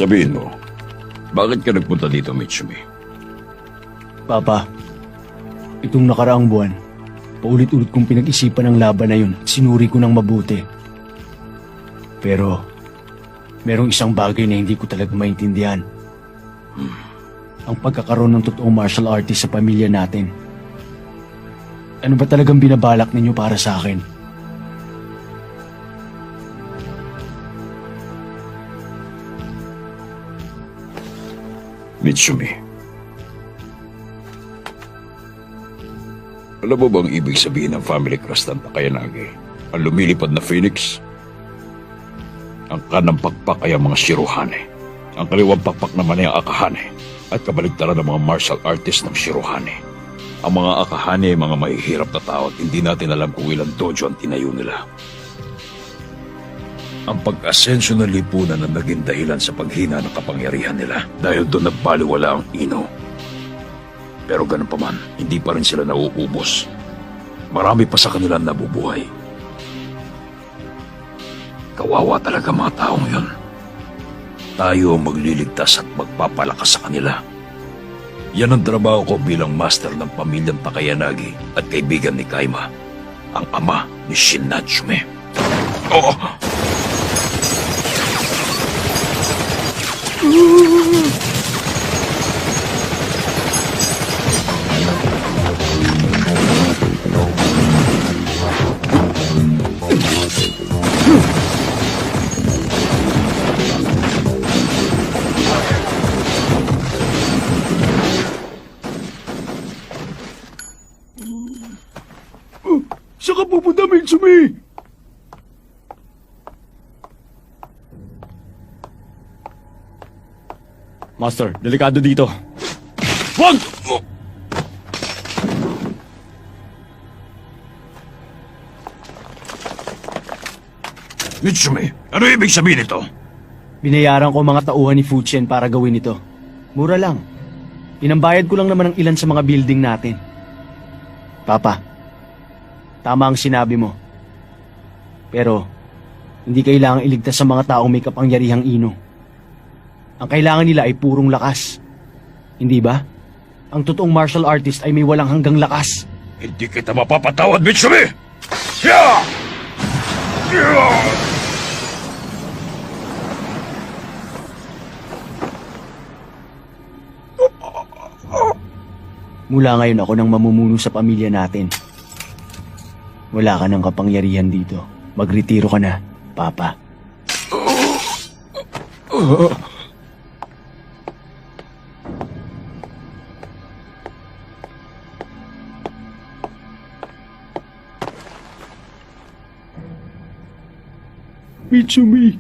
Sabihin mo, bakit ka nagpunta dito, Mitsumi? Papa, itong nakaraang buwan, paulit-ulit kong pinag-isipan ang laban na yun at sinuri ko ng mabuti. Pero, merong isang bagay na hindi ko talaga maintindihan. Ang pagkakaroon ng totoong martial artist sa pamilya natin. Ano ba talagang binabalak ninyo para sa akin? Mitsumi, alam mo bang ibig sabihin ng family crest ng Takayanagi? Ang lumilipad na phoenix? Ang kanang pakpak ay ang mga Shirohane. Ang kaliwang pakpak naman ay ang Akahane. At kabaligtaran ng mga martial artist ng Shirohane. Ang mga Akahane ay mga mahihirap na tao at hindi natin alam kung ilang dojo ang tinayo nila. Ang pag-asenso ng lipunan ang naging dahilan sa paghina ng kapangyarihan nila dahil doon nagbaliwala ang Ino. Pero ganun pa man, hindi pa rin sila nauubos. Marami pa sa kanila nabubuhay. Kawawa talaga mga taong yun. Tayo ang magliligtas at magpapalakas sa kanila. Yan ang trabaho ko bilang master ng pamilyang Takayanagi at kaibigan ni Kaima, ang ama ni Shin Natsume. Oh! Saan ka pupunta, Mitsumi? Master, delikado dito. Wag! Mitsumi, ano ibig sabihin nito? Binayaran ko mga tauhan ni Fuchen para gawin ito. Mura lang. Pinambayad ko lang naman ng ilan sa mga building natin. Papa, tama ang sinabi mo. Pero, hindi kailangang iligtas sa mga taong may kapangyarihang Ino. Ang kailangan nila ay purong lakas. Hindi ba? Ang totoong martial artist ay may walang hanggang lakas. Hindi kita mapapatawad, Mitsumi! Yeah! Yeah! Mula ngayon ako nang mamumuno sa pamilya natin. Wala ka ng kapangyarihan dito. Magretiro ka na, Papa. Mitsumi.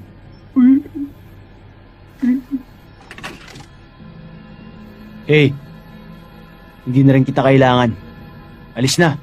Hey, hindi na rin kita kailangan. Alis na.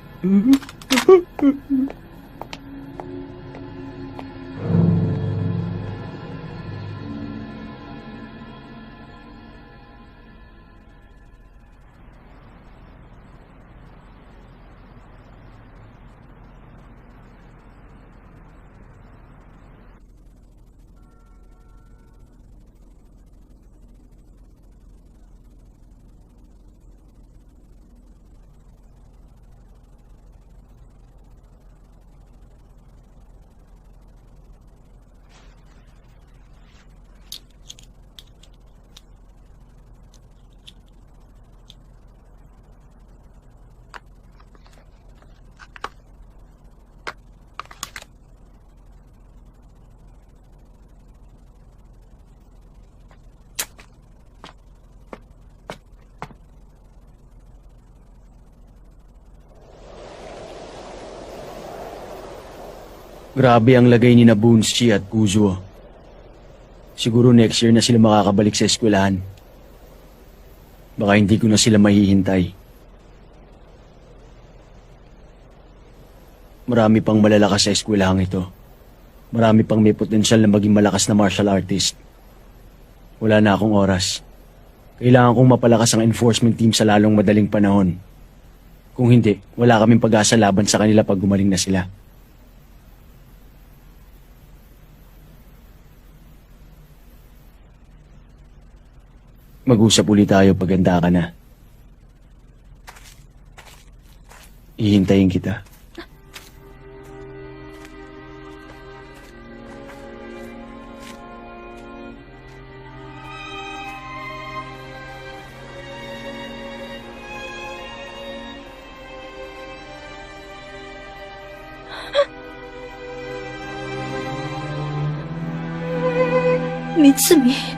Grabe ang lagay ni na Bunshi at Kuzuo. Siguro next year na sila makakabalik sa eskwelahan. Baka hindi ko na sila mahihintay. Marami pang malalakas sa eskwelahang ito. Marami pang may potensyal na maging malakas na martial artist. Wala na akong oras. Kailangan kong mapalakas ang enforcement team sa lalong madaling panahon. Kung hindi, wala kaming pag-asa laban sa kanila pag gumaling na sila. Mag-usap ulit tayo pag handa ka na. Hihintayin kita. Mitsumi.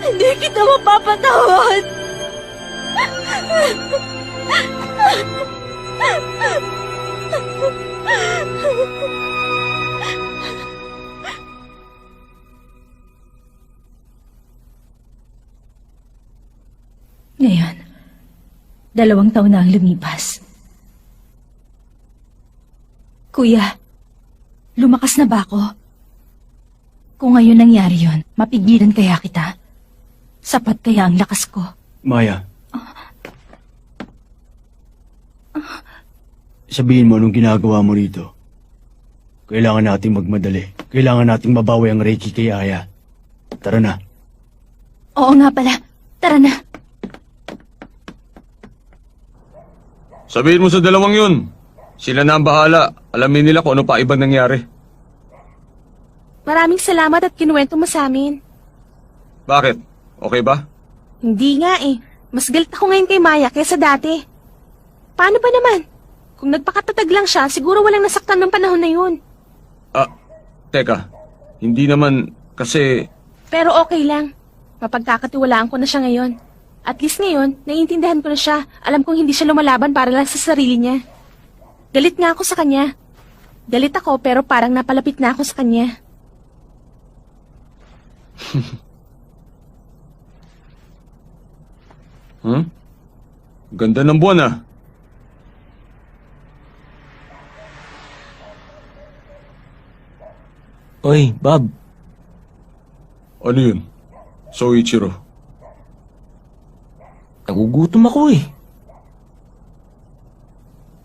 Hindi kita mapapatawad. Ngayon, 2 taon na ang lumipas. Kuya, lumakas na ba ako? Kung ngayon nangyari yon, mapigilan kaya kita? Sapat kaya ang lakas ko? Maya. Sabihin mo anong ginagawa mo rito. Kailangan nating magmadali. Kailangan nating mabawi ang Reiki kay Aya. Tara na. Oo nga pala, tara na. Sabihin mo sa dalawang yun. Sila na ang bahala. Alamin nila kung ano pa ibang nangyari. Maraming salamat at kinuwento mo sa amin. Bakit? Okay ba? Hindi nga eh. Mas galit ako ngayon kay Maya kaysa dati. Paano ba naman? Kung nagpakatatag lang siya, siguro walang nasaktan ng panahon na yun. Teka. Hindi naman kasi... Pero okay lang. Mapagkakatiwalaan ko na siya ngayon. At least ngayon, naiintindihan ko na siya. Alam kong hindi siya lumalaban para lang sa sarili niya. Galit nga ako sa kanya. Galit ako pero parang napalapit na ako sa kanya. Ganda ng buwan ah. Oy, Bob. Ano yun? Soichiro. Nagugutom ako eh.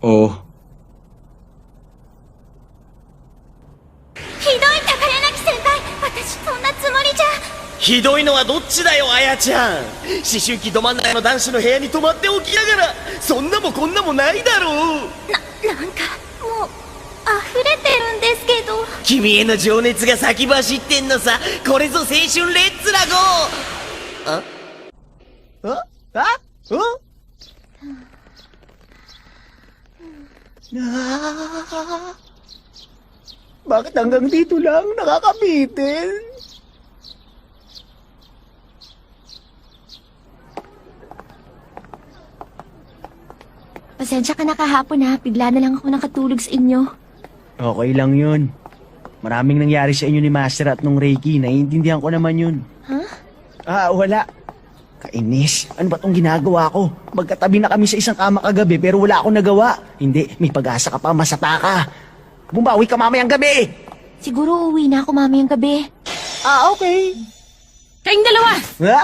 Oo. ひどい高柳先輩、私そんなつもりじゃ。ひどいのはどっちだよ、あやちゃん。思春期ど真ん中の男子の部屋に泊まっておきながら、そんなもこんなもないだろう。なんか、もう、溢れてるんですけど。君への情熱が先走ってんのさ。これぞ青春レッツラゴー。Bakit hanggang dito lang? Nakakabitin. Pasensya ka na kahapon ha. Bigla na lang ako nakatulog sa inyo. Okay lang yun. Maraming nangyari sa inyo ni Master at nung Reiki. Naiintindihan ko naman yun. Wala. Kainis. Ano ba tong ginagawa ko? Magkatabi na kami sa isang kama kagabi pero wala akong nagawa. Hindi, may pag-asa ka pa, masata ka. Bumawi ka mamayang gabi. Siguro uuwi na ako mamayang gabi. Okay. Kayong dalawa! Ha?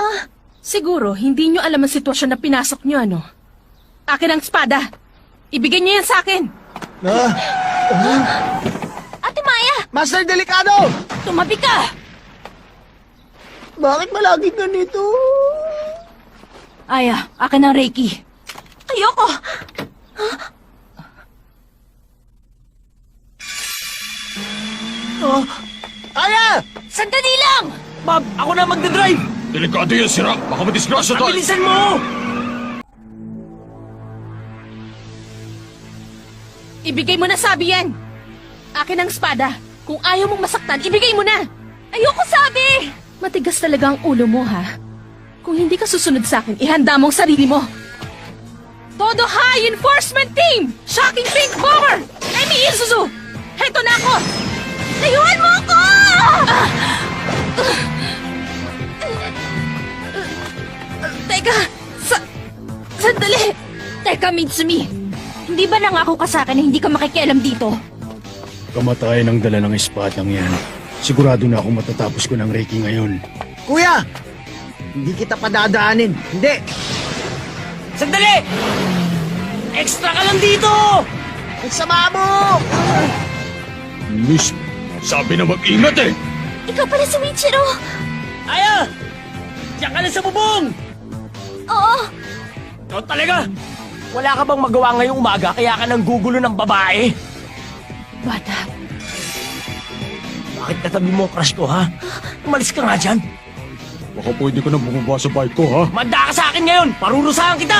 Siguro, hindi nyo alam ang sitwasyon na pinasok nyo, ano? Akin ang espada. Ibigay niyo yan sa akin. Ate Maya! Master Delikado! Tumabi ka! Bakit malaging ganito? Aya, akin ang Reiki. Ayoko! Aya! Sandali lang! Bob, ako na magdadrive! Delikado yan, sira. Baka madisgrasya tayo. Bilisan mo! Ibigay mo na sabi yan. Akin ang espada. Kung ayaw mong masaktan, ibigay mo na. Ayoko sabi! Matigas talaga ang ulo mo, ha? Kung hindi ka susunod sa akin, ihanda mong sarili mo. Todo High Enforcement Team! Shocking Pink Bomber! Emi Isuzu! Heto na ako! Layuan mo ako! Teka! Sandali! Teka, Mitsumi. Hindi ba nangako ka sa akin na hindi ka makikialam dito? Kamatayan ang dala ng espadang yan. Sigurado na akong matatapos ko ng Reiki ngayon. Kuya! Hindi kita padadaanin. Hindi! Sandali! Extra ka lang dito! Ang sama mo! Miss, sabi na mag-ingat eh! Ikaw pala si Michiro! Aya! Diyan ka na sa bubong! Oo! Ikaw talaga! Wala ka bang magawa ngayong umaga kaya ka nang gugulo ng babae? Bata, Bakit katabi mo ang crush ko, ha? Umalis ka nga dyan. Baka pwede ka na bumaba sa bike ko, ha? Manda ka sa akin ngayon! Parurusahan kita!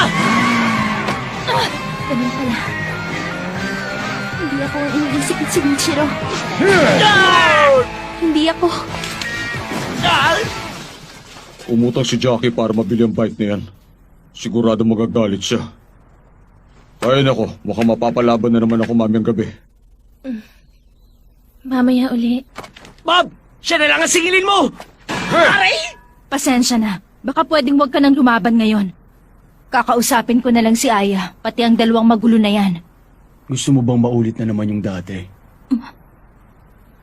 ganun pala. Hindi ako ang iniisip ni si Michiro. Hindi ako. Umutang si Jackie para mabili ang bike na yan. Sigurado magagalit siya. Ay nako, mukhang mapapalaban na naman ako mamayang gabi. Mamaya uli. Bob! Siya na lang ang singilin mo! Aray! Pasensya na. Baka pwedeng wag ka nang lumaban ngayon. Kakausapin ko na lang si Aya, pati ang dalawang magulo na yan. Gusto mo bang maulit na naman yung dati?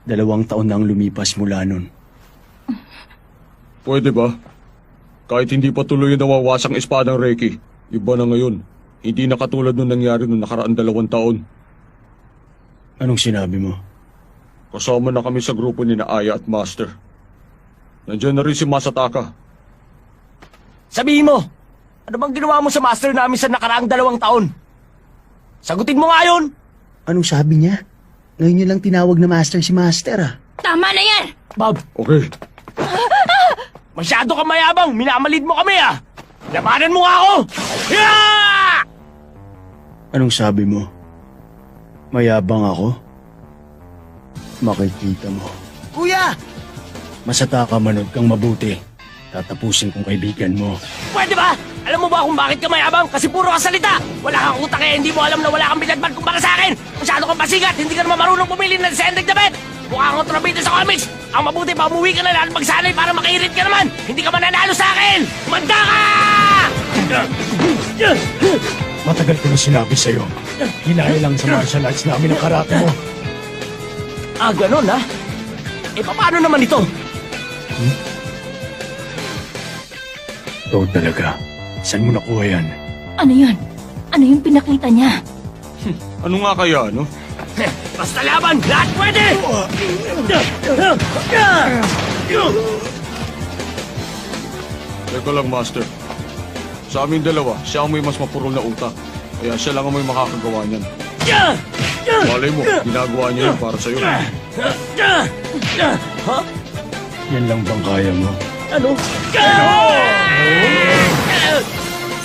2 taon na ang lumipas mula nun. Pwede ba? Kahit hindi pa tuloy yung nawawasang espadang Reiki, iba na ngayon. Hindi na katulad nung nangyari nung nakaraan 2 taon. Anong sinabi mo? Kasama na kami sa grupo ni na Aya at Master. Nandiyan na rin si Masataka. Sabihin mo, ano bang ginawa mo sa master namin sa nakaraang 2 taon? Sagutin mo nga yun! Anong sabi niya? Ngayon niyo lang tinawag na Master si Master, ah. Tama na yan! Bob, Okay, masyado ka mayabang! Minamalid mo kami, ah! Labanan mo nga ako! Yeah! Anong sabi mo? Mayabang ako? Makikita mo. Kuya! Masataka manood kang mabuti. Tatapusin kong kaibigan mo. Pwede ba? Alam mo ba kung bakit ka mayabang? Kasi puro ka salita! Wala kang utak kaya hindi mo alam na wala kang binadbad kumpara sa akin! Masyado kang pasigat! Hindi ka naman marunong pumili ng sendig na bet! Mukha kang kontrabida sa comics! Ang mabuti pa, umuwi ka na lang at magsanay para makairit ka naman! Hindi ka mananalo sa akin! Manda ka! Matagal ko na sinabi sa'yo. Hinahil lang sa martial arts namin ang karate mo. Ah, ganon ha? Eh, paano naman ito? Ikaw talaga. Saan mo nakuha yan? Ano yun? Ano yung pinakita niya? ano nga kaya, no? Basta laban! Lahat pwede! Teka lang, Master. Sa aming dalawa, siya ang may mas mapurol na utak. Kaya siya lang ang may makakagawa niyan. Malay mo, ginagawa niya yun para sa'yo. Ha? Yan lang bang kaya mo? Ano?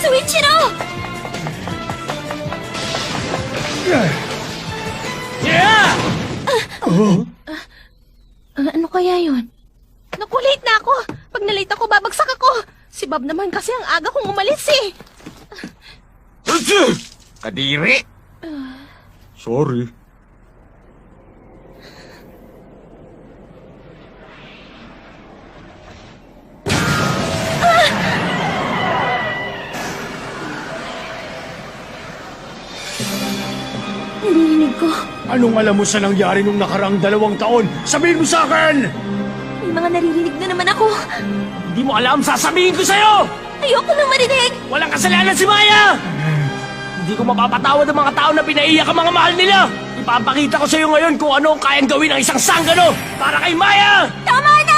Suichiro! Ano kaya yun? Naku, late na ako. Pag na-late ako, babagsak ako. Si Bob naman kasi ang aga kong umalis eh. Kadiri! Sorry. Narinig ko. Anong alam mo sa nangyari nung nakaraang 2 taon? Sabihin mo sa akin! May mga naririnig na naman ako. Hindi mo alam, sasabihin ko sa'yo! Ayoko nang marinig. Walang kasalanan si Maya! Hindi ko mapapatawad ang mga tao na pinaiyak ang mga mahal nila! Ipapakita ko sa'yo ngayon kung ano ang kayang gawin ng isang sanggano para kay Maya! Tama na!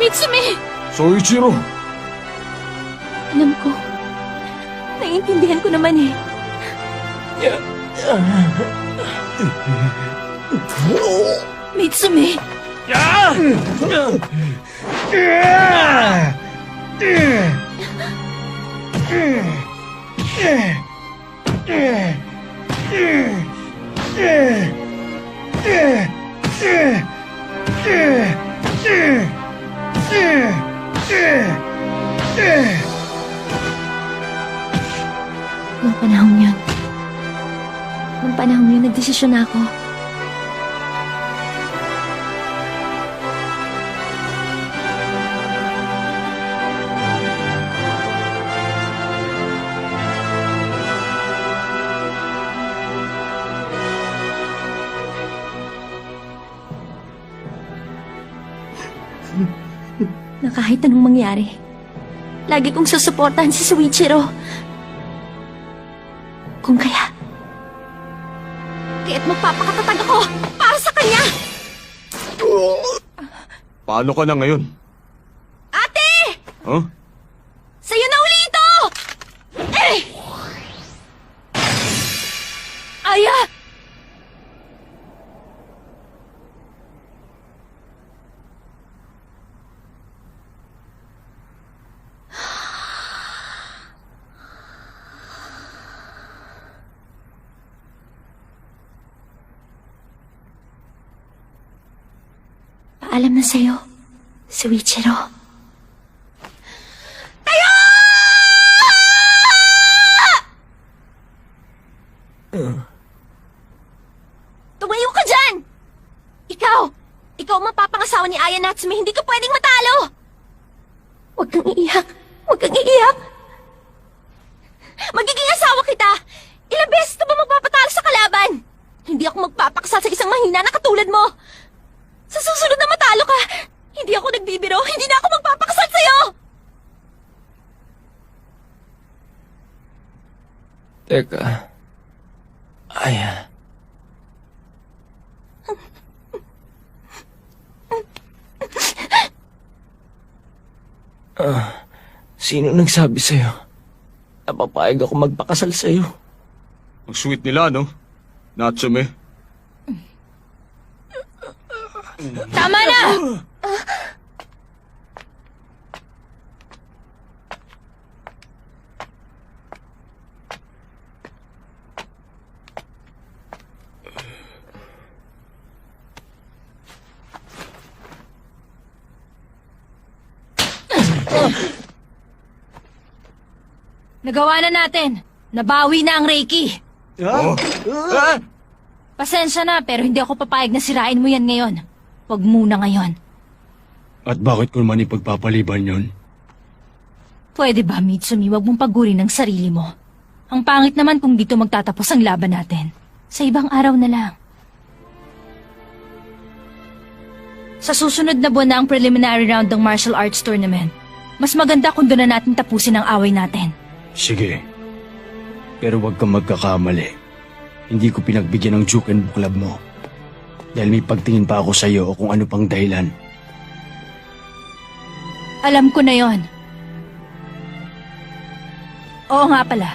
Mitsumi! Soichiro! Alam ko. Naiintindihan ko naman eh. Mitsumi! Ah! Nung panahon yun, nagdesisyon ako. Kahit anong mangyari, lagi kong susuportahan si Soichiro. Kung kaya't magpapakatatag ako para sa kanya! Paano ka na ngayon? Ate! Huh? Sa'yo na uli ito! Aya! Paalam na sa'yo, Soichiro. Tumayo ka dyan! Ikaw ang mapapangasawa ni Aya Natsume, hindi ka pwedeng matalo! Huwag kang iiyak! Huwag kang iiyak! Magiging asawa kita! Ilang beses ka ba magpapatalo sa kalaban? Hindi ako magpapakasal sa isang mahina na katulad mo! Sa susunod na matalo ka, hindi ako nagbibiro, hindi na ako magpapakasal sa'yo! Teka. Aya. Sino nagsabi sa'yo? Napapayag ako magpakasal sa'yo. Ang sweet nila, no? Natsume. Tama na! Nagawa na natin. Nabawi na ang Reiki. Ah! Pasensya na, pero hindi ako papayag na sirain mo yan ngayon. Huwag muna ngayon. At bakit ko naman ipagpapaliban yon? Pwede ba, Mitsumi, wag mong pagurin ang sarili mo? Ang pangit naman kung dito magtatapos ang laban natin. Sa ibang araw na lang. Sa susunod na buwan na ang preliminary round ng martial arts tournament. Mas maganda kung doon na natin tapusin ang away natin. Sige. Pero wag kang magkakamali. Hindi ko pinagbigyan ng Juken Book Club mo. Dahil may pagtingin pa ako sa iyo o kung ano pang dahilan. Alam ko na yon. Oo nga pala.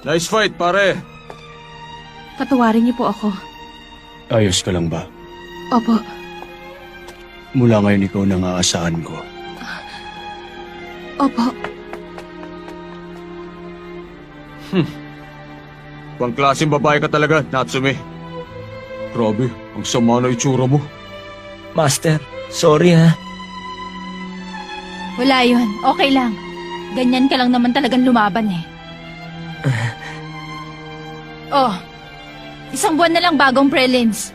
Nice fight, pare. Patawarin niyo po ako. Ayos ka lang ba? Opo. Mula ngayon ikaw nang aasahan ko. Opo. Pangklaseng babae ka talaga, Natsume. Grabe, ang sama na itsura mo. Master, sorry ha. Wala yun. Okay lang. Ganyan ka lang naman talagang lumaban eh. Oh, isang buwan na lang bagong prelims.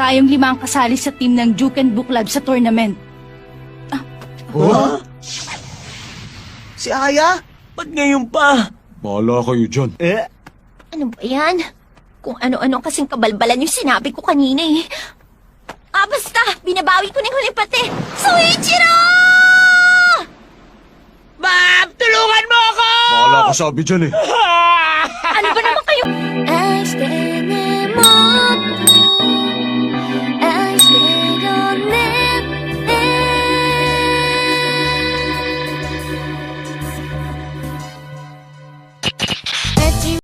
Tayong 5 ang kasali sa team ng Juken Book Club sa tournament. Si Aya? Ba't ngayon pa? Bahala kayo dyan. Ano ba yan? Kung ano-ano kasing kabalbalan yung sinabi ko kanina eh. Basta! Binabawi ko na yung huling pati! Soichiro! Ma'am, tulungan mo ako! Bahala ka sabi dyan eh.